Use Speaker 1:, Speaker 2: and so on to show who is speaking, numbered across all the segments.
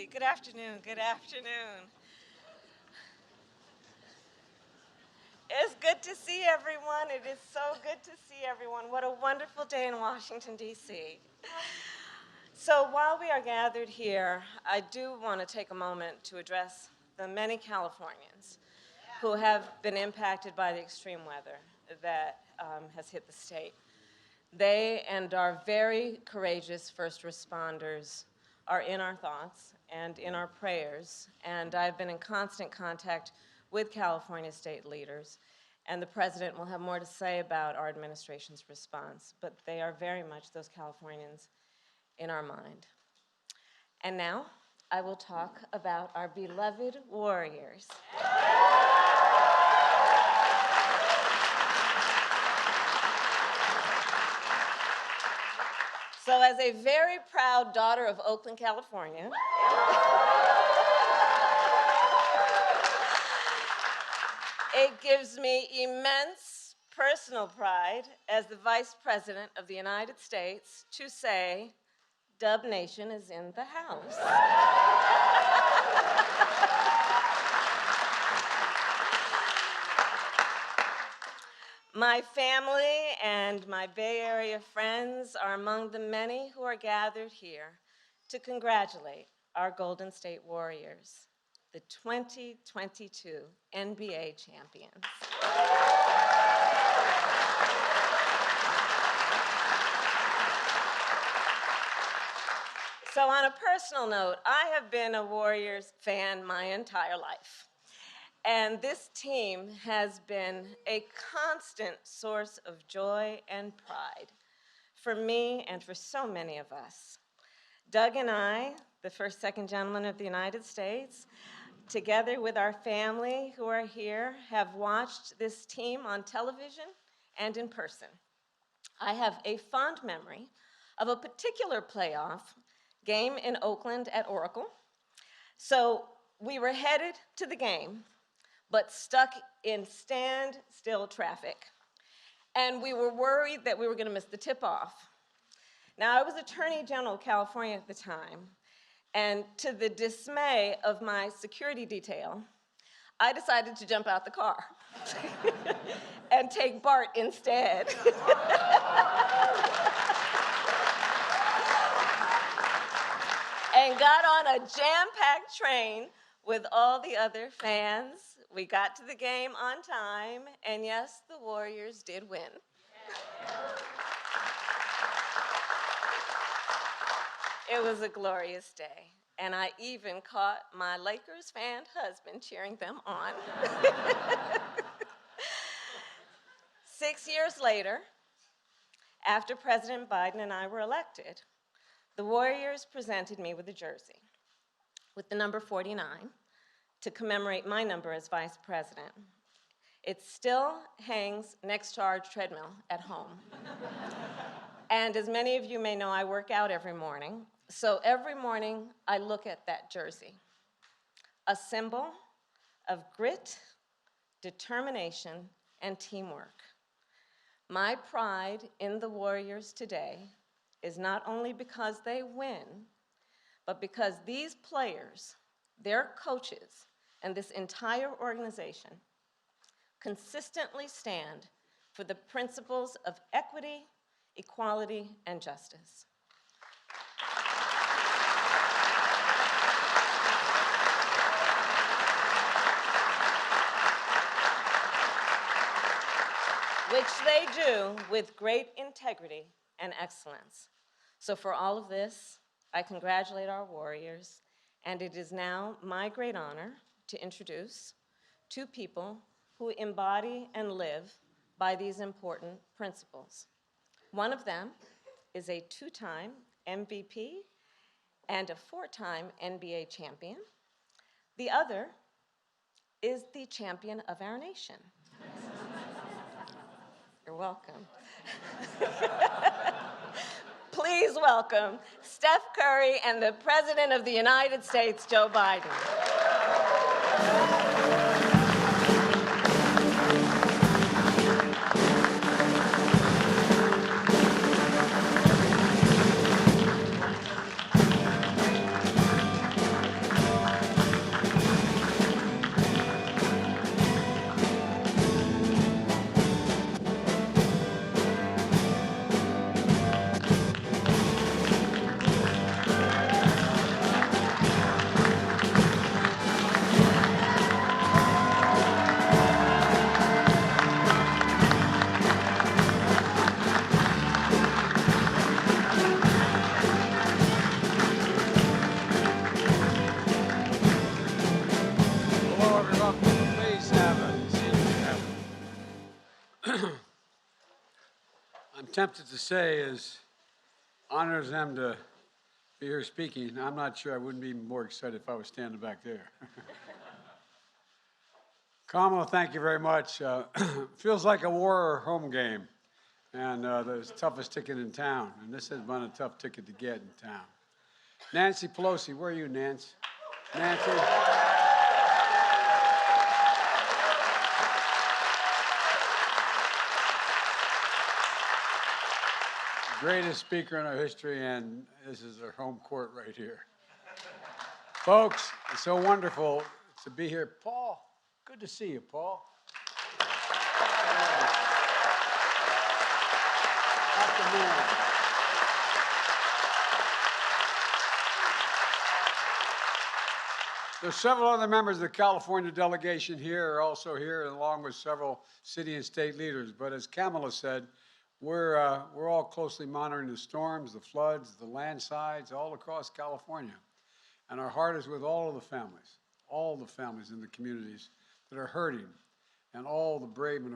Speaker 1: D.C. Good afternoon. Good afternoon. It's good to see everyone. It is so good to see everyone. What a wonderful day in Washington, D.C. So while we are gathered here, I do want to take a moment to address the many Californians who have been impacted by the extreme weather that has hit the state. They and our very courageous first responders are in our thoughts and in our prayers, and I've been in constant contact with California state leaders, and the President will have more to say about our administration's response, but they are very much those Californians in our mind. And now, I will talk about our beloved warriors. So as a very proud daughter of Oakland, California, it gives me immense personal pride as the Vice President of the United States to say, Dub Nation is in the house. My family and my Bay Area friends are among the many who are gathered here to congratulate our Golden State Warriors, the 2022 NBA champions. So on a personal note, I have been a Warriors fan my entire life. And this team has been a constant source of joy and pride for me and for so many of us. Doug and I, the first, second gentlemen of the United States, together with our family who are here, have watched this team on television and in person. I have a fond memory of a particular playoff game in Oakland at Oracle. So we were headed to the game, but stuck in standstill traffic. And we were worried that we were gonna miss the tip-off. Now, I was Attorney General of California at the time, and to the dismay of my security detail, I decided to jump out the car and take BART instead. And got on a jam-packed train with all the other fans. We got to the game on time, and yes, the Warriors did win. It was a glorious day, and I even caught my Lakers fan husband cheering them on. 6 years later, after President Biden and I were elected, the Warriors presented me with a jersey with the number 49 to commemorate my number as vice president. It still hangs next to our treadmill at home. And as many of you may know, I work out every morning. So every morning, I look at that jersey, a symbol of grit, determination, and teamwork. My pride in the Warriors today is not only because they win, but because these players, their coaches, and this entire organization consistently stand for the principles of equity, equality, and justice. Which they do with great integrity and excellence. So for all of this, I congratulate our Warriors, and it is now my great honor to introduce two people who embody and live by these important principles. One of them is a two-time MVP and a four-time NBA champion. The other is the champion of our nation. You're welcome. Please welcome Steph Curry and the President of the United States, Joe Biden.
Speaker 2: I'm tempted to say as honors them to be here speaking, I'm not sure I wouldn't be more excited if I was standing back there. Kamala, thank you very much. Feels like a war or home game, and the toughest ticket in town, and this has been a tough ticket to get in town. Nancy Pelosi, where are you, Nancy? Nancy? Greatest speaker in our history, and this is our home court right here. Folks, it's so wonderful to be here. Paul, good to see you, Paul. That's the man. There's several other members of the California delegation here, are also here, along with several city and state leaders. But as Kamala said, we're all closely monitoring the storms, the floods, the landslides all across California. And our heart is with all the families in the communities that are hurting, and all the brave and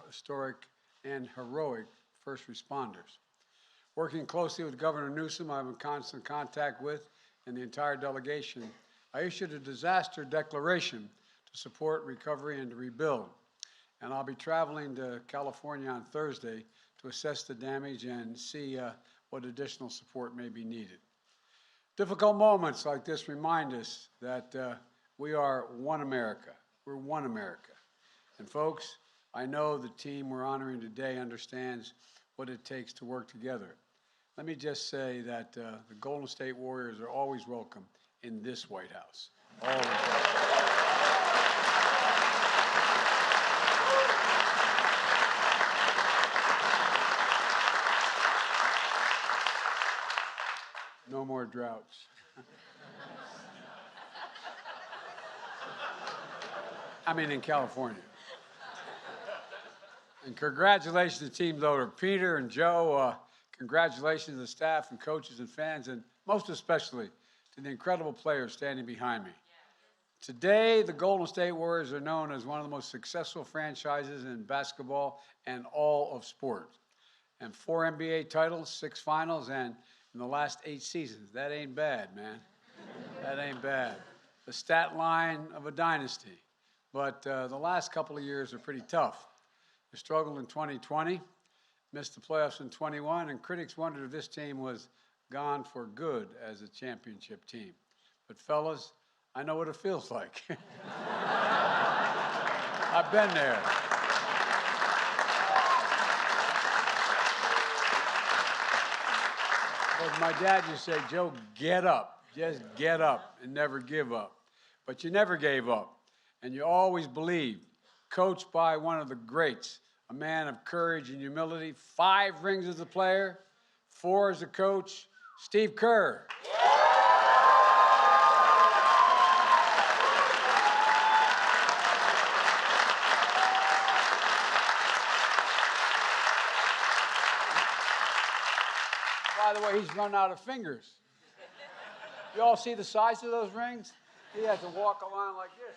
Speaker 2: historic and heroic first responders. Working closely with Governor Newsom, I'm in constant contact with, and the entire delegation, I issued a disaster declaration to support recovery and to rebuild. And I'll be traveling to California on Thursday to assess the damage and see what additional support may be needed. Difficult moments like this remind us that we are one America. We're one America. And folks, I know the team we're honoring today understands what it takes to work together. Let me just say that the Golden State Warriors are always welcome in this White House. Always welcome. No more droughts. I mean, in California. And congratulations to team owner Peter and Joe. Congratulations to the staff and coaches and fans, and most especially to the incredible players standing behind me. Today, the Golden State Warriors are known as one of the most successful franchises in basketball and all of sport. And 4 NBA titles, 6 finals, and in the last 8 seasons. That ain't bad, man. That ain't bad. The stat line of a dynasty. But the last couple of years are pretty tough. We struggled in 2020, missed the playoffs in 21, and critics wondered if this team was gone for good as a championship team. But fellas, I know what it feels like. I've been there. As my dad used to say, Joe, get up. Just get up and never give up. But you never gave up, and you always believed. Coached by one of the greats, a man of courage and humility, 5 rings as a player, 4 as a coach, Steve Kerr. By the way, he's run out of fingers. You all see the size of those rings? He has to walk along like this.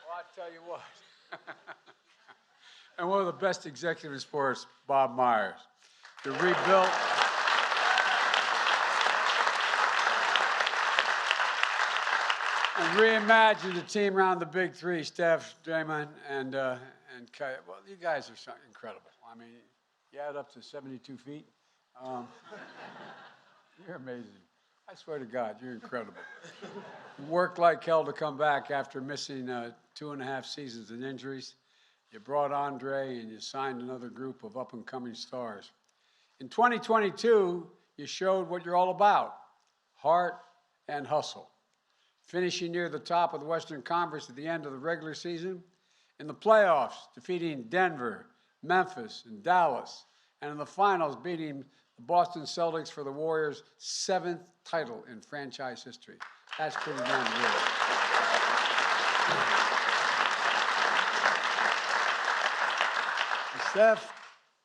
Speaker 2: Well, I tell you what. And one of the best executives in sports, Bob Myers. The rebuilt. And reimagine the team around the big 3, Steph, Draymond, and Kai. Well, you guys are so incredible. I mean, you add up to 72 feet. You're amazing. I swear to God, you're incredible. You worked like hell to come back after missing 2.5 seasons and injuries. You brought Andre and you signed another group of up-and-coming stars. In 2022, you showed what you're all about, heart and hustle. Finishing near the top of the Western Conference at the end of the regular season, in the playoffs, defeating Denver, Memphis, and Dallas, and in the finals, beating the Boston Celtics for the Warriors' 7th title in franchise history. That's pretty damn good. Steph,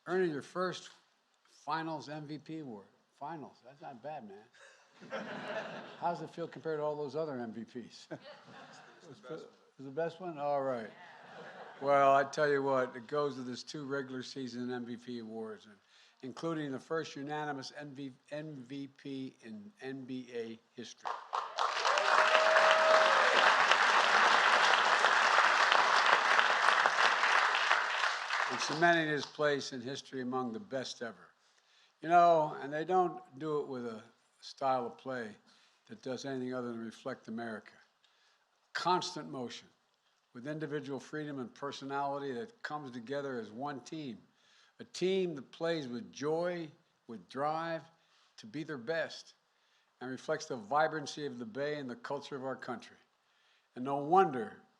Speaker 2: earning your first Finals MVP award. Finals, that's not bad, man. How does it feel compared to all those other MVPs? It was the best one? All right. Well, I tell you what, it goes with his 2 regular season MVP awards, including the first unanimous MVP in NBA history. And cementing his place in history among the best ever. You know, and they don't do it with a style of play that does anything other than reflect America. Constant motion with individual freedom and personality that comes together as one team. A team that plays with joy, with drive to be their best, and reflects the vibrancy of the Bay and the culture of our country. And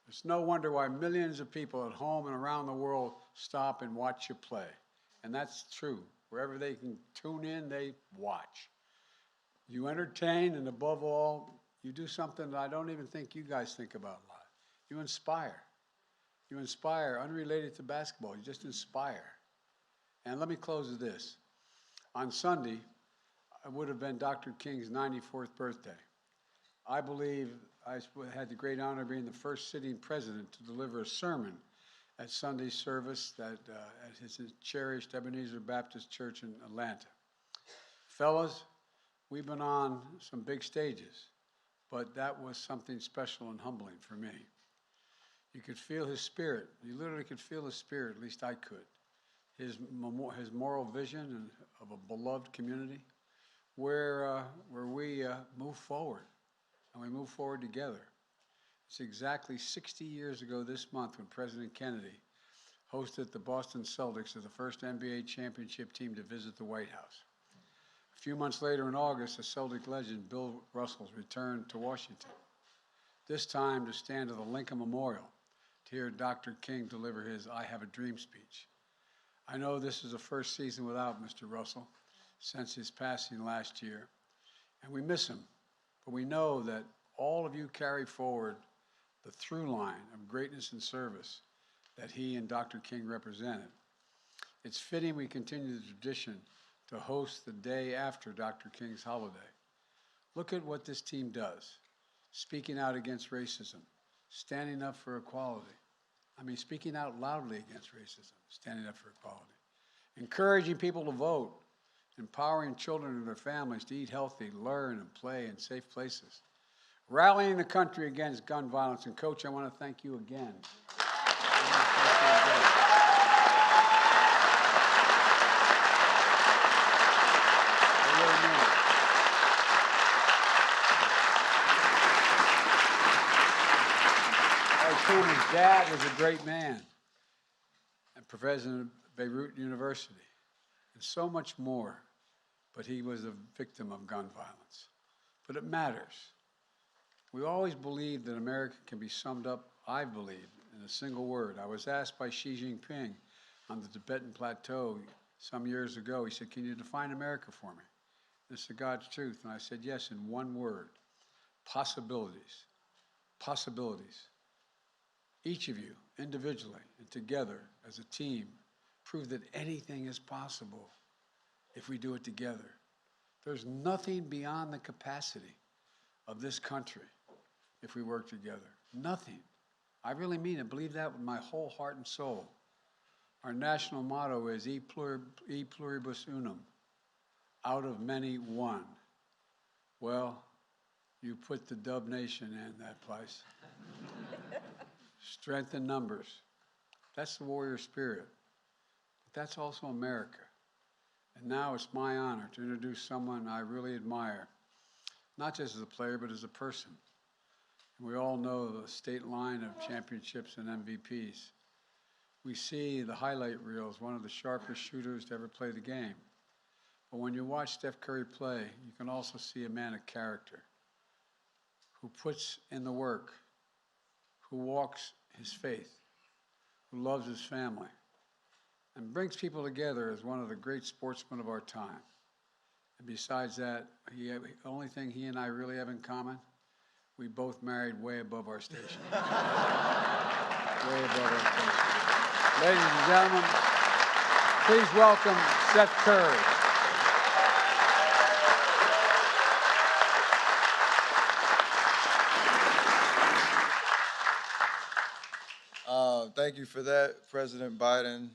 Speaker 2: it's no wonder why millions of people at home and around the world stop and watch you play. And that's true. Wherever they can tune in, they watch. You entertain, and above all, you do something that I don't even think you guys think about a lot. You inspire. You inspire, unrelated to basketball. You just inspire. And let me close with this. On Sunday, it would have been Dr. King's 94th birthday. I believe I had the great honor of being the first sitting president to deliver a sermon at Sunday's service at his cherished Ebenezer Baptist Church in Atlanta. Fellas, we've been on some big stages, but that was something special and humbling for me. You could feel his spirit. You literally could feel his spirit, at least I could. His moral vision of a beloved community where we move forward, and we move forward together. It's exactly 60 years ago this month when President Kennedy hosted the Boston Celtics as the first NBA championship team to visit the White House. A few months later in August, the Celtic legend Bill Russell returned to Washington, this time to stand at the Lincoln Memorial to hear Dr. King deliver his I Have a Dream speech. I know this is the first season without Mr. Russell since his passing last year, and we miss him, but we know that all of you carry forward the through line of greatness and service that he and Dr. King represented. It's fitting we continue the tradition to host the day after Dr. King's holiday. Look at what this team does, speaking out against racism, standing up for equality. Speaking out loudly against racism, standing up for equality, encouraging people to vote, empowering children and their families to eat healthy, learn, and play in safe places, rallying the country against gun violence. And Coach, I want to thank you again. His dad was a great man, and president of Beirut University, and so much more, but he was a victim of gun violence. But it matters. We always believe that America can be summed up, I believe, in a single word. I was asked by Xi Jinping on the Tibetan Plateau some years ago, he said, "Can you define America for me?" This is God's truth. And I said, yes, in one word: possibilities. Possibilities. Each of you, individually and together as a team, prove that anything is possible if we do it together. There's nothing beyond the capacity of this country if we work together. Nothing. I really mean it. Believe that with my whole heart and soul. Our national motto is E pluribus unum, out of many one. Well, you put the Dub Nation in that place. Strength in numbers. That's the warrior spirit. But that's also America. And now it's my honor to introduce someone I really admire, not just as a player, but as a person. And we all know the state line of championships and MVPs. We see the highlight reels, one of the sharpest shooters to ever play the game. But when you watch Steph Curry play, you can also see a man of character who puts in the work, who walks his faith, who loves his family, and brings people together as one of the great sportsmen of our time. And besides that, the only thing he and I really have in common, we both married way above our station. Way above our station. Ladies and gentlemen, please welcome Steph Curry.
Speaker 3: Thank thank you for that, President Biden,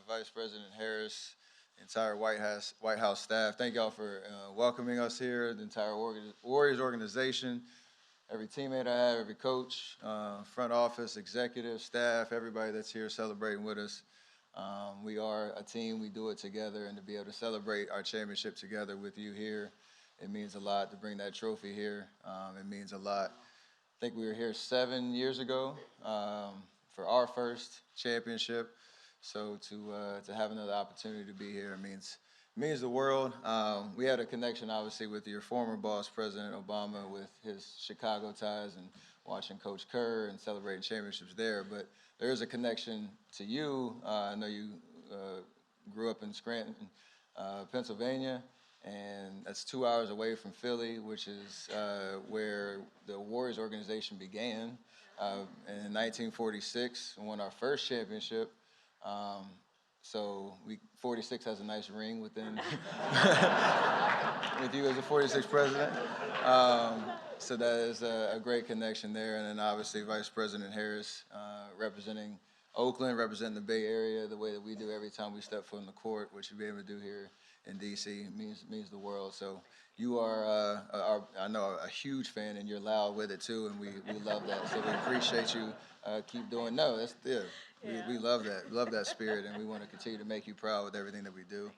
Speaker 3: Vice President Harris, the entire White House staff. Thank y'all for welcoming us here, the entire Warriors organization, every teammate I have, every coach, front office, executive, staff, everybody that's here celebrating with us. We are a team. We do it together, and to be able to celebrate our championship together with you here, it means a lot to bring that trophy here. It means a lot. I think we were here 7 years ago for our first championship. So to have another opportunity to be here means the world. We had a connection, obviously, with your former boss, President Obama, with his Chicago ties and watching Coach Kerr and celebrating championships there. But there is a connection to you. I know you grew up in Scranton, Pennsylvania, and that's 2 hours away from Philly, which is where the Warriors organization began in 1946 and won our first championship. So 46 has a nice ring within with you as a 46 president. So that is a great connection there. And then obviously Vice President Harris representing Oakland, representing the Bay Area the way that we do every time we step foot on the court, which you'll be able to do here in D.C. means the world. So you are, I know, a huge fan, and you're loud with it too, and we love that. So we appreciate you. Keep doing. No, that's yeah. We love that. We love that spirit, and we want to continue to make you proud with everything that we do.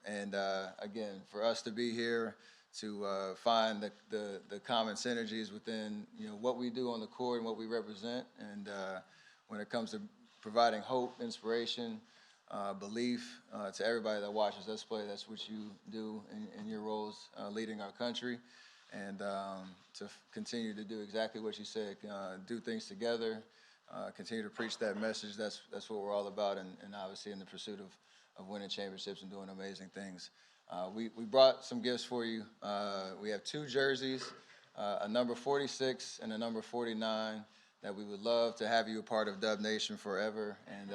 Speaker 3: Again, for us to be here, to find the common synergies within what we do on the court and what we represent, and when it comes to providing hope, inspiration, belief to everybody that watches us play. That's what you do in your roles leading our country, and to continue to do exactly what you said, do things together, continue to preach that message. That's what we're all about, and obviously in the pursuit of winning championships and doing amazing things. We brought some gifts for you. We have 2 jerseys, a number 46 and a number 49, that we would love to have you a part of Dub Nation forever, and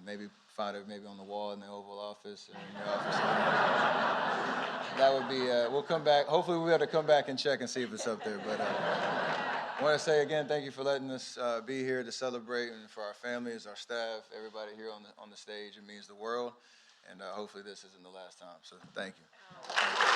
Speaker 3: maybe find it maybe on the wall in the Oval Office or in your office. That would be, we'll come back. Hopefully we'll be able to come back and check and see if it's up there. But I want to say again, thank you for letting us be here to celebrate, and for our families, our staff, everybody here on the stage. It means the world, and hopefully this isn't the last time. So thank you.